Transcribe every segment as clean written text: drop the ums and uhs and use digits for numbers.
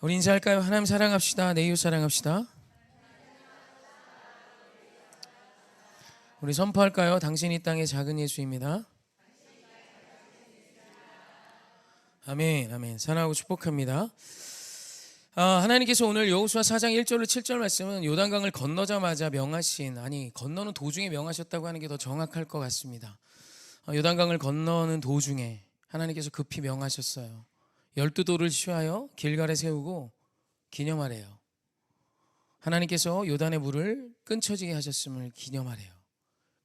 우리 인사할까요? 하나님 사랑합시다. 내 이웃 사랑합시다. 우리 선포할까요? 당신이 땅의 작은 예수입니다. 아멘, 아멘. 사랑하고 축복합니다. 하나님께서 오늘 여호수아 4장 1절로 7절 말씀은 요단강을 건너자마자 명하신, 건너는 도중에 명하셨다고 하는 게 더 정확할 것 같습니다. 요단강을 건너는 도중에 하나님께서 급히 명하셨어요. 12돌을 취하여 길갈에 세우고 기념하래요. 하나님께서 요단의 물을 끊쳐지게 하셨음을 기념하래요.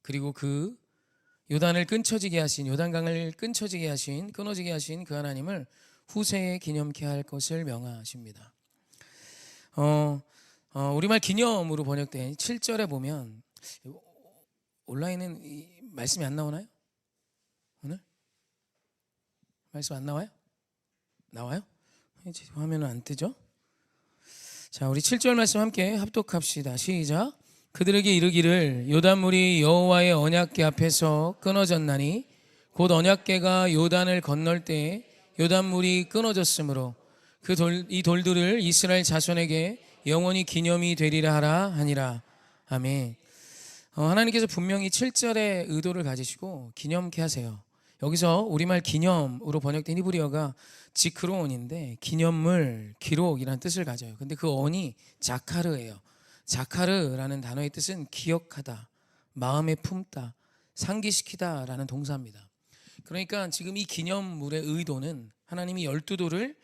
그리고 그 요단을 끊쳐지게 하신, 요단강을 끊어지게 하신 그 하나님을 후세에 기념케 할 것을 명하십니다. 우리말 기념으로 번역된 7절에 보면, 온라인은 말씀이 안 나오나요? 오늘? 말씀 안 나와요? 나와요? 화면은 안 뜨죠? 자, 우리 7절 말씀 함께 합독합시다. 시작. 그들에게 이르기를 요단물이 여호와의 언약궤 앞에서 끊어졌나니 곧 언약궤가 요단을 건널 때에 요단물이 끊어졌으므로 이 돌들을 이스라엘 자손에게 영원히 기념이 되리라 하라 하니라. 아멘. 하나님께서 분명히 7절의 의도를 가지시고 기념케 하세요. 여기서 우리말 기념으로 번역된 히브리어가 지크론인데 기념물, 기록이라는 뜻을 가져요. 근데 그 언이 자카르예요. 자카르라는 단어의 뜻은 기억하다, 마음에 품다, 상기시키다 라는 동사입니다. 그러니까 지금 이 기념물의 의도는 하나님이 12돌을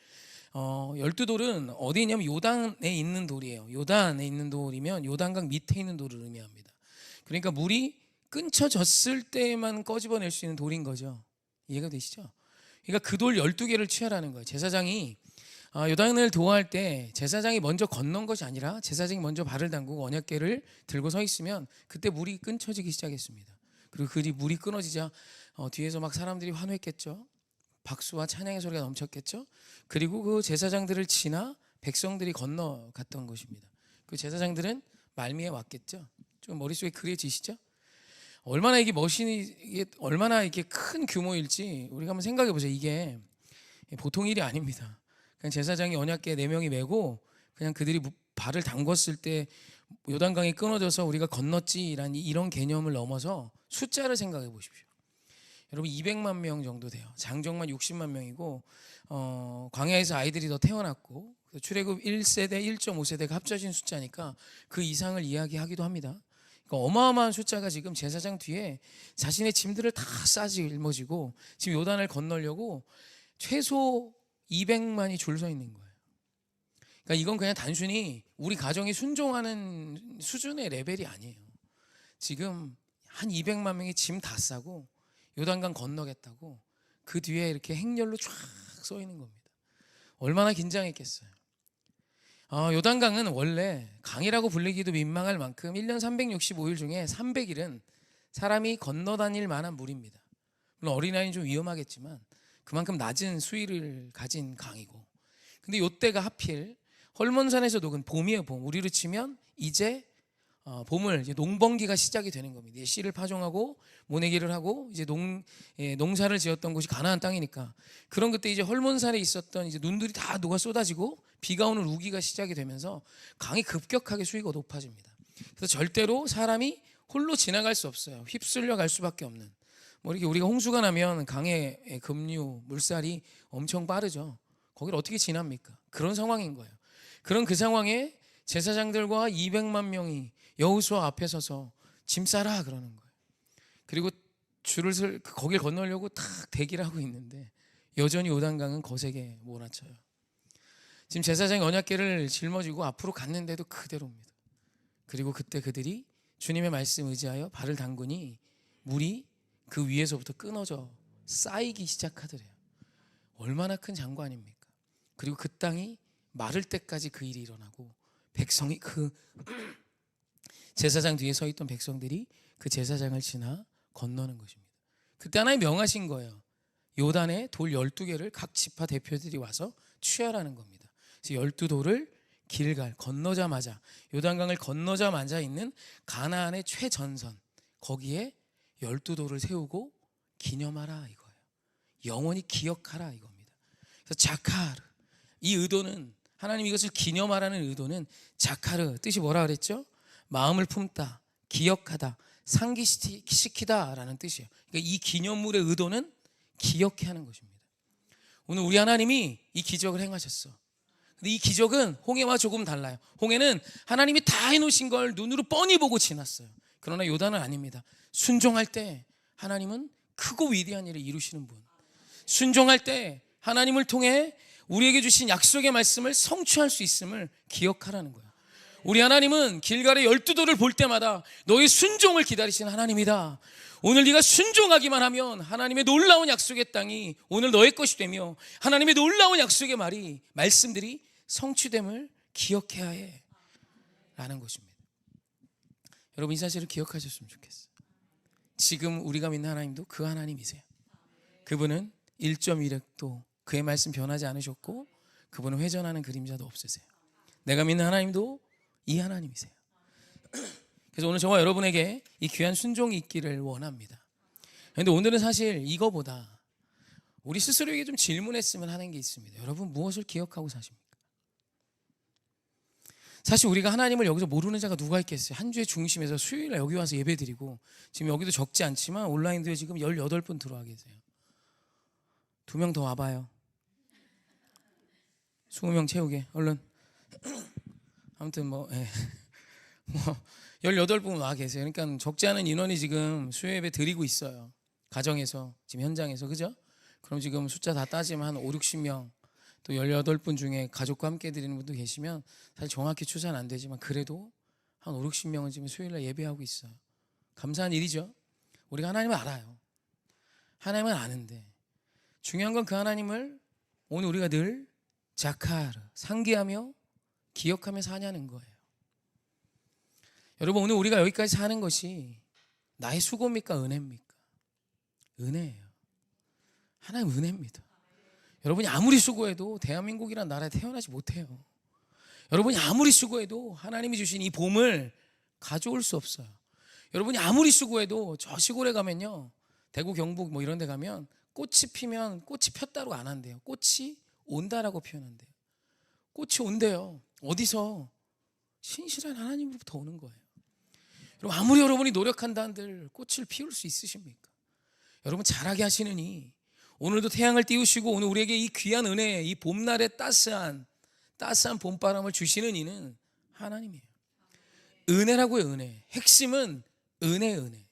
12돌은 어디에 있냐면 요단에 있는 돌이에요. 요단에 있는 돌이면 요단강 밑에 있는 돌을 의미합니다. 그러니까 물이 끊쳐졌을 때만 꺼집어낼 수 있는 돌인 거죠. 이해가 되시죠? 그러니까 그 돌 12개를 취하라는 거예요. 제사장이 요단을 도화할 때 제사장이 먼저 건넌 것이 아니라 제사장이 먼저 발을 담그고 언약궤를 들고 서 있으면 그때 물이 끊쳐지기 시작했습니다. 그리고 그 물이 끊어지자 뒤에서 막 사람들이 환호했겠죠. 박수와 찬양의 소리가 넘쳤겠죠. 그리고 그 제사장들을 지나 백성들이 건너갔던 것입니다. 그 제사장들은 말미에 왔겠죠. 좀 머릿속에 그려지시죠? 얼마나 이게 얼마나 이게 큰 규모일지 우리가 한번 생각해 보세요. 이게 보통 일이 아닙니다. 그냥 제사장이 언약궤 4명이 메고 그냥 그들이 발을 담궜을 때 요단강이 끊어져서 우리가 건넜지라는 이런 개념을 넘어서 숫자를 생각해 보십시오. 여러분 200만 명 정도 돼요. 장정만 60만 명이고 광야에서 아이들이 더 태어났고 출애굽 1세대, 1.5세대가 합쳐진 숫자니까 그 이상을 이야기하기도 합니다. 그러니까 어마어마한 숫자가 지금 제사장 뒤에 자신의 짐들을 다 싸질머지고 지금 요단을 건너려고 최소 200만이 줄 서 있는 거예요. 그러니까 이건 그냥 단순히 우리 가정이 순종하는 수준의 레벨이 아니에요. 지금 한 200만 명이 짐 다 싸고 요단강 건너겠다고 그 뒤에 이렇게 행렬로 쫙 서 있는 겁니다. 얼마나 긴장했겠어요. 요단강은 원래 강이라고 불리기도 민망할 만큼 1년 365일 중에 300일은 사람이 건너다닐 만한 물입니다. 물론 어린아이는 좀 위험하겠지만 그만큼 낮은 수위를 가진 강이고, 근데 요때가 하필 헐몬산에서 녹은 봄이에요. 봄. 우리로 치면 이제 봄을 이제 농번기가 시작이 되는 겁니다. 씨를 파종하고 모내기를 하고 이제 농사를 지었던 곳이 가나안 땅이니까 그런 그때 이제 헐몬산에 있었던 이제 눈들이 다 녹아 쏟아지고 비가 오는 우기가 시작이 되면서 강이 급격하게 수위가 높아집니다. 그래서 절대로 사람이 홀로 지나갈 수 없어요. 휩쓸려 갈 수밖에 없는. 이렇게 우리가 홍수가 나면 강의 급류, 물살이 엄청 빠르죠. 거기를 어떻게 지납니까? 그런 상황인 거예요. 그런 그 상황에 제사장들과 200만 명이 여호수아 앞에 서서 짐 싸라 그러는 거예요. 그리고 거길 건너려고 탁 대기를 하고 있는데 여전히 요단강은 거세게 몰아쳐요. 지금 제사장이 언약궤를 짊어지고 앞으로 갔는데도 그대로입니다. 그리고 그때 그들이 주님의 말씀 의지하여 발을 담그니 물이 그 위에서부터 끊어져 쌓이기 시작하더래요. 얼마나 큰 장관입니까? 그리고 그 땅이 마를 때까지 그 일이 일어나고 백성이 그 제사장 뒤에 서 있던 백성들이 그 제사장을 지나 건너는 것입니다. 그때 하나님 명하신 거예요. 요단에 돌 12개를 각 지파 대표들이 와서 취하라는 겁니다. 그래서 12돌을 길갈 건너자마자 요단강을 건너자마자 있는 가나안의 최전선 거기에 12돌을 세우고 기념하라 이거예요. 영원히 기억하라 이겁니다. 그래서 자카르 이 의도는 하나님 이것을 기념하라는 의도는 자카르, 뜻이 뭐라 그랬죠? 마음을 품다, 기억하다, 상기시키다라는 뜻이에요. 그러니까 이 기념물의 의도는 기억해야 하는 것입니다. 오늘 우리 하나님이 이 기적을 행하셨어. 근데 이 기적은 홍해와 조금 달라요. 홍해는 하나님이 다 해놓으신 걸 눈으로 뻔히 보고 지났어요. 그러나 요단은 아닙니다. 순종할 때 하나님은 크고 위대한 일을 이루시는 분. 순종할 때 하나님을 통해 우리에게 주신 약속의 말씀을 성취할 수 있음을 기억하라는 거예요. 우리 하나님은 길갈의 12도를 볼 때마다 너의 순종을 기다리시는 하나님이다. 오늘 네가 순종하기만 하면 하나님의 놀라운 약속의 땅이 오늘 너의 것이 되며 하나님의 놀라운 약속의 말씀들이 성취됨을 기억해야 해 라는 것입니다. 여러분 이 사실을 기억하셨으면 좋겠어요. 지금 우리가 믿는 하나님도 그 하나님이세요. 그분은 1.1획도 그의 말씀 변하지 않으셨고 그분은 회전하는 그림자도 없으세요. 내가 믿는 하나님도 이 하나님이세요. 그래서 오늘 저와 여러분에게 이 귀한 순종이 있기를 원합니다. 그런데 오늘은 사실 이거보다 우리 스스로에게 좀 질문했으면 하는 게 있습니다. 여러분 무엇을 기억하고 사십니까? 사실 우리가 하나님을 여기서 모르는 자가 누가 있겠어요? 한 주의 중심에서 수요일에 여기 와서 예배드리고 지금 여기도 적지 않지만 온라인도에 지금 18분 들어와 계세요. 2명 더 와봐요. 20명 채우게 얼른. 아무튼 18분 와 계세요. 그러니까 적지 않은 인원이 지금 수요 예배 드리고 있어요. 가정에서 지금 현장에서, 그죠? 그럼 지금 숫자 다 따지면 한 5, 60명, 또 18분 중에 가족과 함께 드리는 분도 계시면 사실 정확히 추산은 안 되지만 그래도 한 5, 60명은 지금 수요일날 예배하고 있어요. 감사한 일이죠. 우리가 하나님을 알아요. 하나님은 아는데 중요한 건 그 하나님을 오늘 우리가 늘 자카르, 상기하며 기억하며 사냐는 거예요. 여러분 오늘 우리가 여기까지 사는 것이 나의 수고입니까? 은혜입니까? 은혜예요. 하나님 은혜입니다. 여러분이 아무리 수고해도 대한민국이라는 나라에 태어나지 못해요. 여러분이 아무리 수고해도 하나님이 주신 이 봄을 가져올 수 없어요. 여러분이 아무리 수고해도 저 시골에 가면요, 대구 경북 뭐 이런 데 가면 꽃이 피면 꽃이 폈다고 안 한대요. 꽃이 온다라고 표현한대요. 꽃이 온대요. 어디서? 신실한 하나님으로부터 오는 거예요. 여러분 아무리 여러분이 노력한다 한들 꽃을 피울 수 있으십니까? 여러분 잘하게 하시느니 오늘도 태양을 띄우시고 오늘 우리에게 이 귀한 은혜, 이 봄날의 따스한 봄바람을 주시는 이는 하나님이에요. 은혜라고요. 은혜. 핵심은 은혜.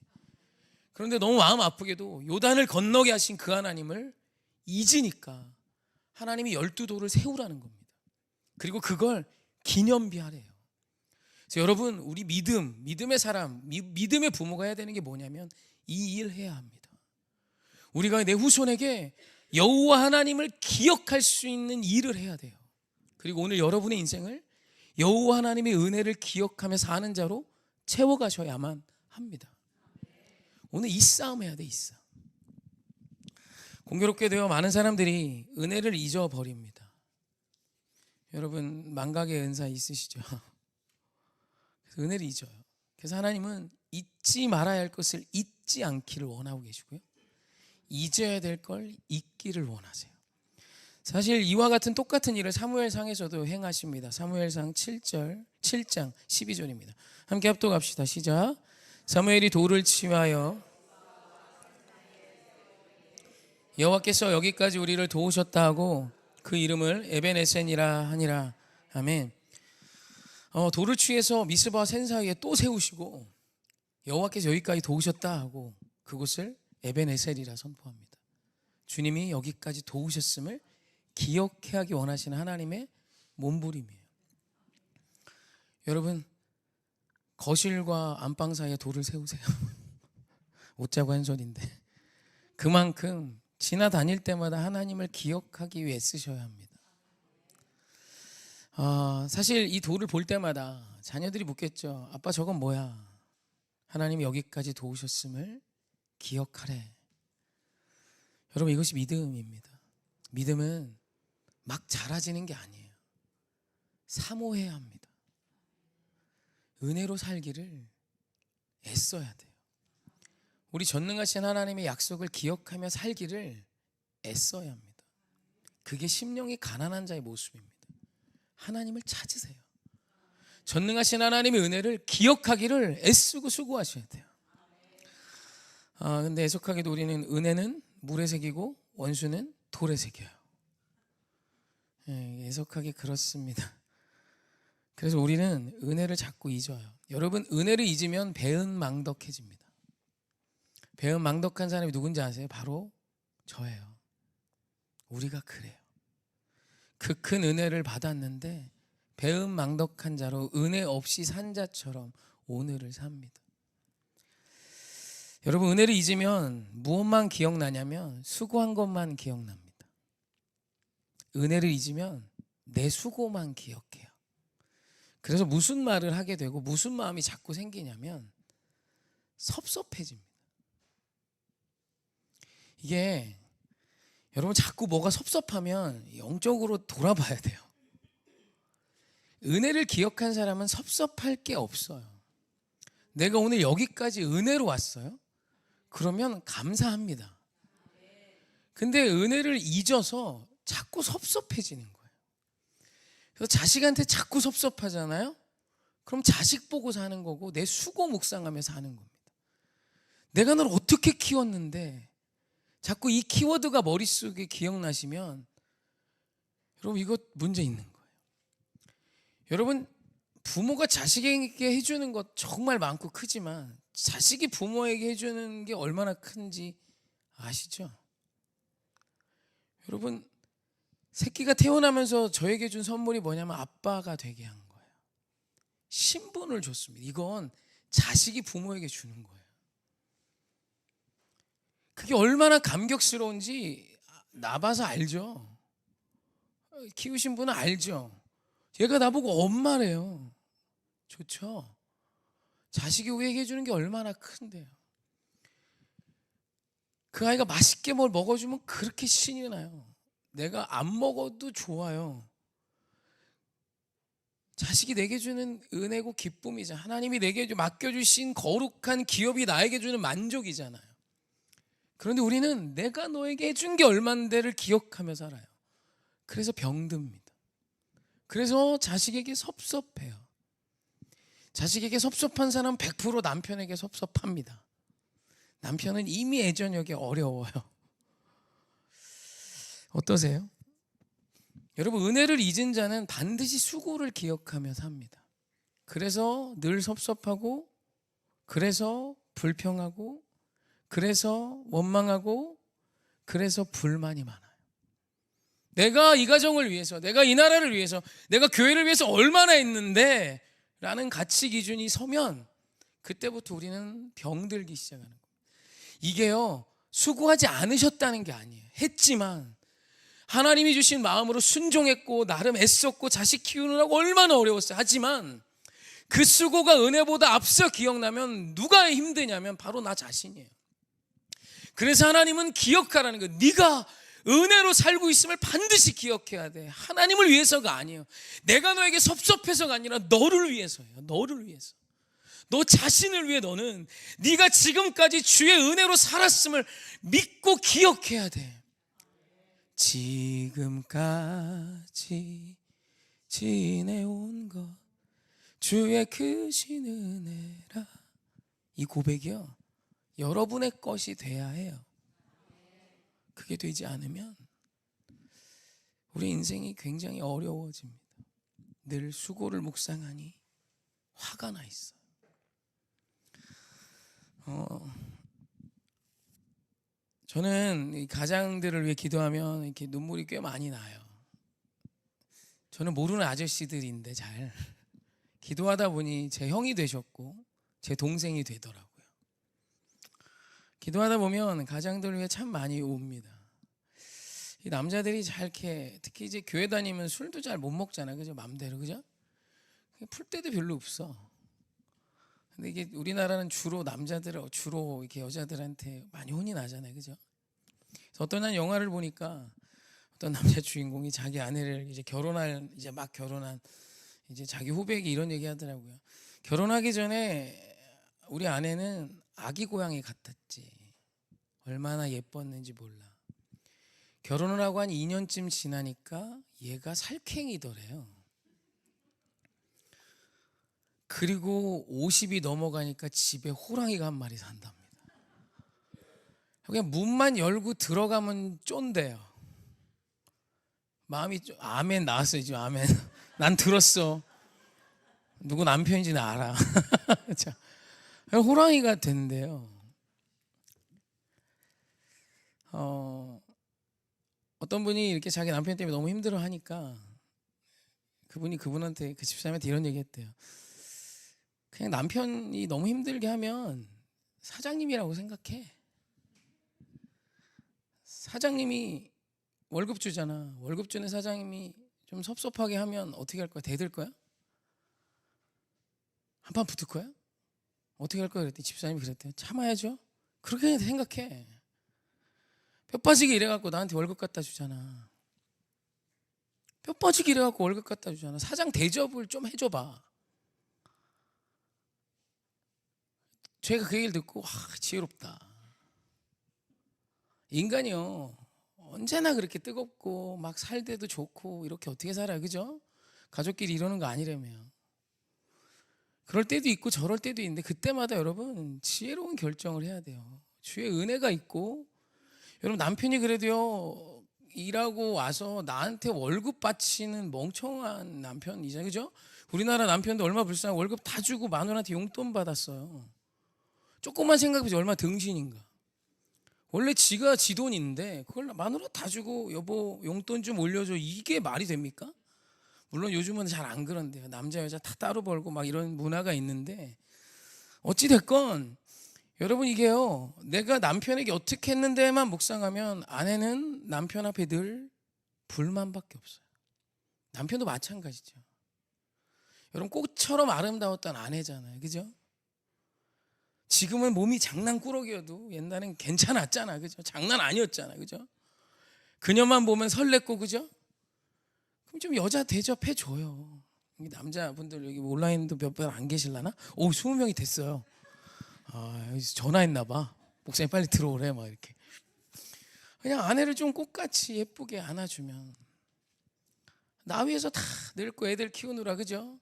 그런데 너무 마음 아프게도 요단을 건너게 하신 그 하나님을 잊으니까 하나님이 12도를 세우라는 겁니다. 그리고 그걸 기념비하래요. 그래서 여러분 우리 믿음의 사람, 믿음의 부모가 해야 되는 게 뭐냐면 이 일 해야 합니다. 우리가 내 후손에게 여호와 하나님을 기억할 수 있는 일을 해야 돼요. 그리고 오늘 여러분의 인생을 여호와 하나님의 은혜를 기억하며 사는 자로 채워가셔야만 합니다. 오늘 이 싸움 해야 돼. 이 싸움. 공교롭게 되어 많은 사람들이 은혜를 잊어버립니다. 여러분 망각의 은사 있으시죠? 그래서 은혜를 잊어요. 그래서 하나님은 잊지 말아야 할 것을 잊지 않기를 원하고 계시고요, 잊어야 될 걸 잊기를 원하세요. 사실 이와 같은 똑같은 일을 사무엘상에서도 행하십니다. 사무엘상 7장 12절입니다. 함께 합독합시다. 시작. 사무엘이 돌을 취하여 여호와께서 여기까지 우리를 도우셨다 하고 그 이름을 에벤에센이라 하니라. 아멘. 돌을 취해서 미스바 산 사이에 또 세우시고 여호와께서 여기까지 도우셨다 하고 그곳을 에벤에셀이라 선포합니다. 주님이 여기까지 도우셨음을 기억해 하기 원하시는 하나님의 몸부림이에요. 여러분 거실과 안방 사이에 돌을 세우세요. 웃자고 한 소리인데 그만큼 지나다닐 때마다 하나님을 기억하기 위해 쓰셔야 합니다. 사실 이 돌을 볼 때마다 자녀들이 묻겠죠. 아빠 저건 뭐야? 하나님이 여기까지 도우셨음을 기억하래. 여러분 이것이 믿음입니다. 믿음은 막 자라지는 게 아니에요. 사모해야 합니다. 은혜로 살기를 애써야 돼요. 우리 전능하신 하나님의 약속을 기억하며 살기를 애써야 합니다. 그게 심령이 가난한 자의 모습입니다. 하나님을 찾으세요. 전능하신 하나님의 은혜를 기억하기를 애쓰고 수고하셔야 돼요. 근데 애석하게도 우리는 은혜는 물에 새기고 원수는 돌에 새겨요. 애석하게 그렇습니다. 그래서 우리는 은혜를 자꾸 잊어요. 여러분, 은혜를 잊으면 배은망덕해집니다. 배은망덕한 사람이 누군지 아세요? 바로 저예요. 우리가 그래요. 그 큰 은혜를 받았는데 배은망덕한 자로 은혜 없이 산 자처럼 오늘을 삽니다. 여러분, 은혜를 잊으면 무엇만 기억나냐면 수고한 것만 기억납니다. 은혜를 잊으면 내 수고만 기억해요. 그래서 무슨 말을 하게 되고 무슨 마음이 자꾸 생기냐면 섭섭해집니다. 이게 여러분, 자꾸 뭐가 섭섭하면 영적으로 돌아봐야 돼요. 은혜를 기억한 사람은 섭섭할 게 없어요. 내가 오늘 여기까지 은혜로 왔어요? 그러면 감사합니다. 근데 은혜를 잊어서 자꾸 섭섭해지는 거예요. 그래서 자식한테 자꾸 섭섭하잖아요? 그럼 자식 보고 사는 거고 내 수고 묵상하며 사는 겁니다. 내가 널 어떻게 키웠는데 자꾸 이 키워드가 머릿속에 기억나시면 여러분, 이거 문제 있는 거예요. 여러분, 부모가 자식에게 해주는 것 정말 많고 크지만 자식이 부모에게 해주는 게 얼마나 큰지 아시죠? 여러분, 새끼가 태어나면서 저에게 준 선물이 뭐냐면 아빠가 되게 한 거예요. 신분을 줬습니다. 이건 자식이 부모에게 주는 거예요. 그게 얼마나 감격스러운지 나봐서 알죠. 키우신 분은 알죠. 얘가 나보고 엄마래요. 좋죠. 자식이 우리에게 해주는 게 얼마나 큰데요. 그 아이가 맛있게 뭘 먹어주면 그렇게 신이 나요. 내가 안 먹어도 좋아요. 자식이 내게 주는 은혜고 기쁨이죠. 하나님이 내게 맡겨주신 거룩한 기업이 나에게 주는 만족이잖아요. 그런데 우리는 내가 너에게 해준 게 얼만데를 기억하며 살아요. 그래서 병듭니다. 그래서 자식에게 섭섭해요. 자식에게 섭섭한 사람은 100% 남편에게 섭섭합니다. 남편은 이미 애저녁에 어려워요. 어떠세요? 여러분, 은혜를 잊은 자는 반드시 수고를 기억하며 삽니다. 그래서 늘 섭섭하고, 그래서 불평하고, 그래서 원망하고, 그래서 불만이 많아요. 내가 이 가정을 위해서, 내가 이 나라를 위해서, 내가 교회를 위해서 얼마나 했는데 라는 가치 기준이 서면 그때부터 우리는 병들기 시작하는 거예요. 이게요, 수고하지 않으셨다는 게 아니에요. 했지만 하나님이 주신 마음으로 순종했고 나름 애썼고 자식 키우느라고 얼마나 어려웠어요. 하지만 그 수고가 은혜보다 앞서 기억나면 누가 힘드냐면 바로 나 자신이에요. 그래서 하나님은 기억하라는 거예요. 네가 은혜로 살고 있음을 반드시 기억해야 돼. 하나님을 위해서가 아니에요. 내가 너에게 섭섭해서가 아니라 너를 위해서예요. 너를 위해서. 너 자신을 위해 너는 네가 지금까지 주의 은혜로 살았음을 믿고 기억해야 돼. 지금까지 지내온 것 주의 크신 은혜라. 이 고백이요, 여러분의 것이 돼야 해요. 그게 되지 않으면 우리 인생이 굉장히 어려워집니다. 늘 수고를 묵상하니 화가 나 있어요. 저는 이 가장들을 위해 기도하면 이렇게 눈물이 꽤 많이 나요. 저는 모르는 아저씨들인데 잘 기도하다 보니 제 형이 되셨고 제 동생이 되더라고요. 기도하다 보면 가장들을 위해 참 많이 옵니다. 이 남자들이 잘 이렇게, 특히 이제 교회 다니면 술도 잘 못 먹잖아요, 그죠? 맘대로, 그죠? 풀 때도 별로 없어. 근데 이게 우리나라는 주로 남자들, 주로 이렇게 여자들한테 많이 혼이 나잖아요, 그죠? 그래서 어떤 날 영화를 보니까 어떤 남자 주인공이 자기 아내를 이제 막 결혼한 이제 자기 후배에게 이런 얘기 하더라고요. 결혼하기 전에 우리 아내는 아기 고양이 같았지. 얼마나 예뻤는지 몰라. 결혼을 하고 한 2년쯤 지나니까 얘가 살쾡이더래요. 그리고 50이 넘어가니까 집에 호랑이가 한 마리 산답니다. 그냥 문만 열고 들어가면 쫀대요. 마음이 아멘 나왔어요 지금. 아멘. 난 들었어. 누구 남편인지는 알아. 자, 호랑이가 된대요. 어떤 분이 이렇게 자기 남편 때문에 너무 힘들어 하니까 그분이 그분한테, 그 집사람한테 이런 얘기 했대요. 그냥 남편이 너무 힘들게 하면 사장님이라고 생각해. 사장님이 월급 주잖아. 월급 주는 사장님이 좀 섭섭하게 하면 어떻게 할 거야? 대들 거야? 한판 붙을 거야? 어떻게 할 거야? 그랬더니 집사님이 그랬대요. 참아야죠. 그렇게 생각해. 뼈 빠지게 일해갖고 나한테 월급 갖다 주잖아. 뼈 빠지게 일해갖고 월급 갖다 주잖아. 사장 대접을 좀 해줘봐. 제가 그 얘기를 듣고 지혜롭다. 인간이요 언제나 그렇게 뜨겁고 막 살때도 좋고 이렇게 어떻게 살아요, 그죠? 가족끼리 이러는 거 아니라며. 그럴 때도 있고 저럴 때도 있는데 그때마다 여러분 지혜로운 결정을 해야 돼요. 주의 은혜가 있고, 여러분 남편이 그래도요 일하고 와서 나한테 월급 바치는 멍청한 남편이잖아요, 그죠? 우리나라 남편도 얼마 불쌍하고 월급 다 주고 마누라한테 용돈 받았어요. 조금만 생각해보세요. 얼마나 등신인가. 원래 지가 지 돈인데 그걸 마누라 다 주고 여보 용돈 좀 올려줘, 이게 말이 됩니까? 물론 요즘은 잘 안 그런데요. 남자 여자 다 따로 벌고 막 이런 문화가 있는데, 어찌 됐건 여러분 이게요 내가 남편에게 어떻게 했는데만 묵상하면 아내는 남편 앞에 늘 불만밖에 없어요. 남편도 마찬가지죠. 여러분 꽃처럼 아름다웠던 아내잖아요, 그죠? 지금은 몸이 장난꾸러기여도 옛날엔 괜찮았잖아, 그죠? 장난 아니었잖아, 그죠? 그녀만 보면 설렜고, 그죠? 그럼 좀 여자 대접해 줘요. 남자분들 여기 온라인도 몇 분 안 계실라나? 오, 20명이 됐어요. 여기서 전화했나 봐. 목사님 빨리 들어오래 막 이렇게. 그냥 아내를 좀 꽃같이 예쁘게 안아주면, 나 위해서 다 늙고 애들 키우느라, 그죠?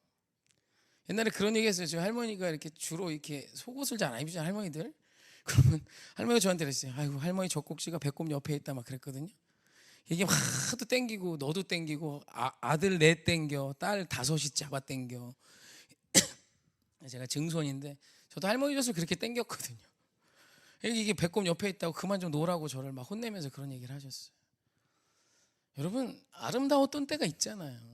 옛날에 그런 얘기 했어요. 저 할머니가 이렇게 주로 이렇게 속옷을 잘 안 입잖아요, 할머니들. 그러면 할머니가 저한테 그랬어요. 아이고 할머니 젖꼭지가 배꼽 옆에 있다 막 그랬거든요. 이게 하도 땡기고 너도 땡기고 아들 넷 땡겨, 딸 5이 잡아 땡겨. 제가 증손인데 저도 할머니 젖을 그렇게 땡겼거든요. 이게 배꼽 옆에 있다고 그만 좀 놓으라고 저를 막 혼내면서 그런 얘기를 하셨어요. 여러분 아름다웠던 때가 있잖아요.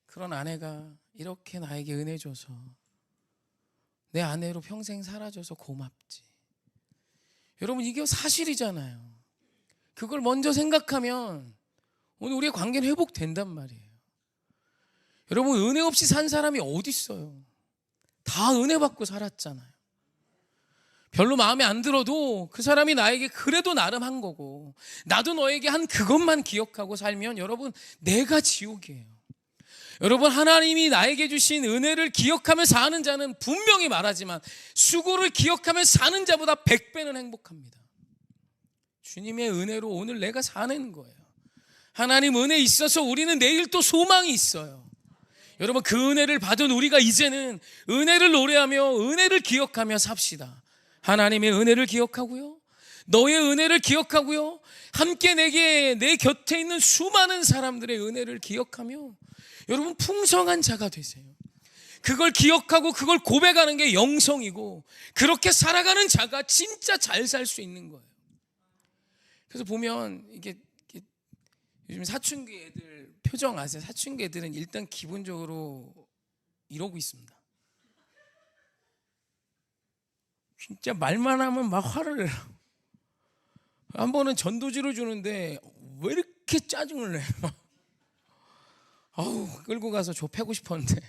그런 아내가 이렇게 나에게 은혜 줘서 내 아내로 평생 살아줘서 고맙지. 여러분 이게 사실이잖아요. 그걸 먼저 생각하면 오늘 우리의 관계는 회복된단 말이에요. 여러분 은혜 없이 산 사람이 어디 있어요? 다 은혜 받고 살았잖아요. 별로 마음에 안 들어도 그 사람이 나에게 그래도 나름 한 거고, 나도 너에게 한 그것만 기억하고 살면 여러분 내가 지옥이에요. 여러분 하나님이 나에게 주신 은혜를 기억하며 사는 자는 분명히 말하지만 수고를 기억하며 사는 자보다 100배는 행복합니다. 주님의 은혜로 오늘 내가 사는 거예요. 하나님 은혜 있어서 우리는 내일 또 소망이 있어요. 여러분 그 은혜를 받은 우리가 이제는 은혜를 노래하며 은혜를 기억하며 삽시다. 하나님의 은혜를 기억하고요, 너의 은혜를 기억하고요, 함께 내 곁에 있는 수많은 사람들의 은혜를 기억하며 여러분 풍성한 자가 되세요. 그걸 기억하고 그걸 고백하는 게 영성이고, 그렇게 살아가는 자가 진짜 잘 살 수 있는 거예요. 그래서 보면 이게 요즘 사춘기 애들 표정 아세요? 사춘기 애들은 일단 기본적으로 이러고 있습니다. 진짜 말만 하면 막 화를 내요. 한 번은 전도지를 주는데 왜 이렇게 짜증을 내? 아우 끌고 가서 저 패고 싶었는데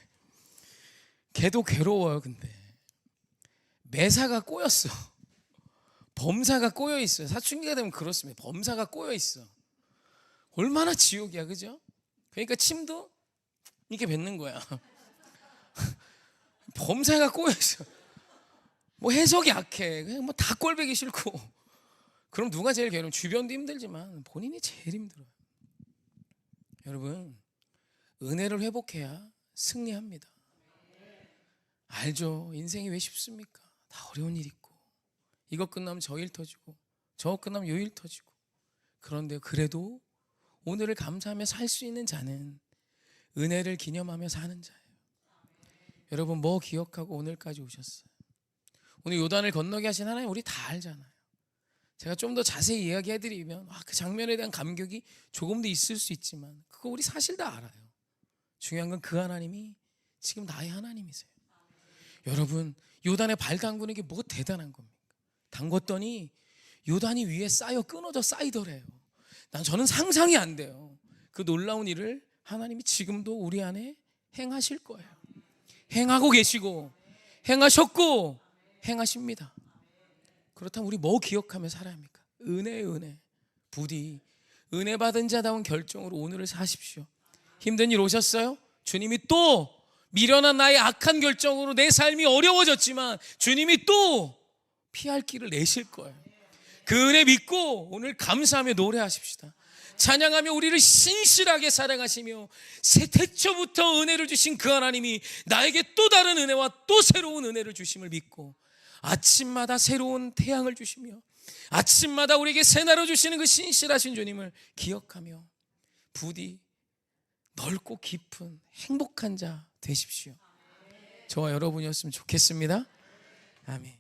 걔도 괴로워요. 근데 매사가 꼬였어. 범사가 꼬여 있어요. 사춘기가 되면 그렇습니다. 범사가 꼬여 있어. 얼마나 지옥이야, 그죠? 그러니까 침도 이렇게 뱉는 거야. 범사가 꼬여 있어. 뭐 해석이 약해. 그냥 뭐 다 꼴보기 싫고. 그럼 누가 제일 괴로워? 주변도 힘들지만 본인이 제일 힘들어요. 여러분 은혜를 회복해야 승리합니다. 알죠. 인생이 왜 쉽습니까? 다 어려운 일 있고, 이것 끝나면 저 일 터지고, 저것 끝나면 요 일 터지고. 그런데 그래도 오늘을 감사하며 살 수 있는 자는 은혜를 기념하며 사는 자예요. 여러분, 뭐 기억하고 오늘까지 오셨어요? 오늘 요단을 건너게 하신 하나님 우리 다 알잖아요. 제가 좀 더 자세히 이야기해드리면 그 장면에 대한 감격이 조금 더 있을 수 있지만 그거 우리 사실 다 알아요. 중요한 건 그 하나님이 지금 나의 하나님이세요. 여러분, 요단에 발 담그는 게 뭐 대단한 겁니까? 담궜더니 요단이 위에 쌓여 끊어져 쌓이더래요. 저는 상상이 안 돼요. 그 놀라운 일을 하나님이 지금도 우리 안에 행하실 거예요. 행하고 계시고 행하셨고 행하십니다. 그렇다면 우리 뭐 기억하며 살아야 합니까? 은혜. 부디 은혜 받은 자다운 결정으로 오늘을 사십시오. 힘든 일 오셨어요? 주님이 또 미련한 나의 악한 결정으로 내 삶이 어려워졌지만 주님이 또 피할 길을 내실 거예요. 그 은혜 믿고 오늘 감사하며 노래하십시다. 찬양하며 우리를 신실하게 사랑하시며 새 태초부터 은혜를 주신 그 하나님이 나에게 또 다른 은혜와 또 새로운 은혜를 주심을 믿고 아침마다 새로운 태양을 주시며 아침마다 우리에게 새날을 주시는 그 신실하신 주님을 기억하며 부디 넓고 깊은 행복한 자 되십시오. 저와 여러분이었으면 좋겠습니다. 아멘.